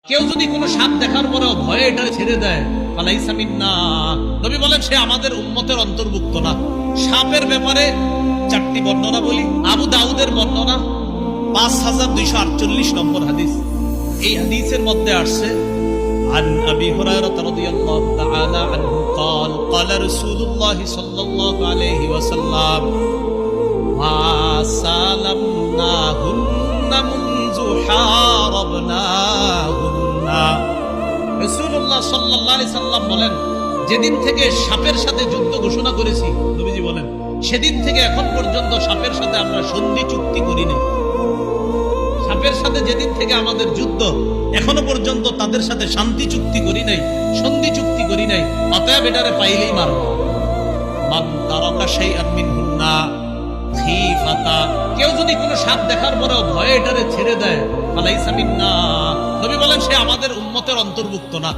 কেউ যদি কোনো সাপ দেখার পরেও ভয়ে এটা ছেড়ে দেয়, ফালাইসা মিন্না, নবী বলেন সে আমাদের উম্মতের অন্তর্ভুক্ত না। সাপের ব্যাপারে 4টি বর্ণনা বলি। আবু দাউদের বর্ণনা 5248 নম্বর হাদিস। এই হাদিসের মধ্যে আসছে عن أبي هريرة رضي الله تعالى عنه قال قال رسول الله صلى الله عليه وسلم ما سالمناهن منذ حاربناهن। রাসূলুল্লাহ সাল্লাল্লাহু আলাইহি সাল্লাম বলেন, যেদিন থেকে সাপের সাথে যুদ্ধ ঘোষণা করেছি, নবীজি বলেন সেদিন থেকে এখন পর্যন্ত সাপের সাথে আমরা সন্ধি চুক্তি করিনি। সাপের সাথে যেদিন থেকে আমাদের যুদ্ধ, এখনো পর্যন্ত তাদের সাথে শান্তি চুক্তি করি নাই, সন্ধি চুক্তি করি নাই। অতএব এটারে পাইলেই মারব। মান তারাকা শাইআন মিনহুন্না খিফাতা, কেউ যদি কোনো সাপ দেখার পরেও ভয়ে এটারে ছেড়ে দেয়, ফালাইসা মিন্না, নবী বলেন সে আমাদের উম্মতের অন্তর্ভুক্ত না।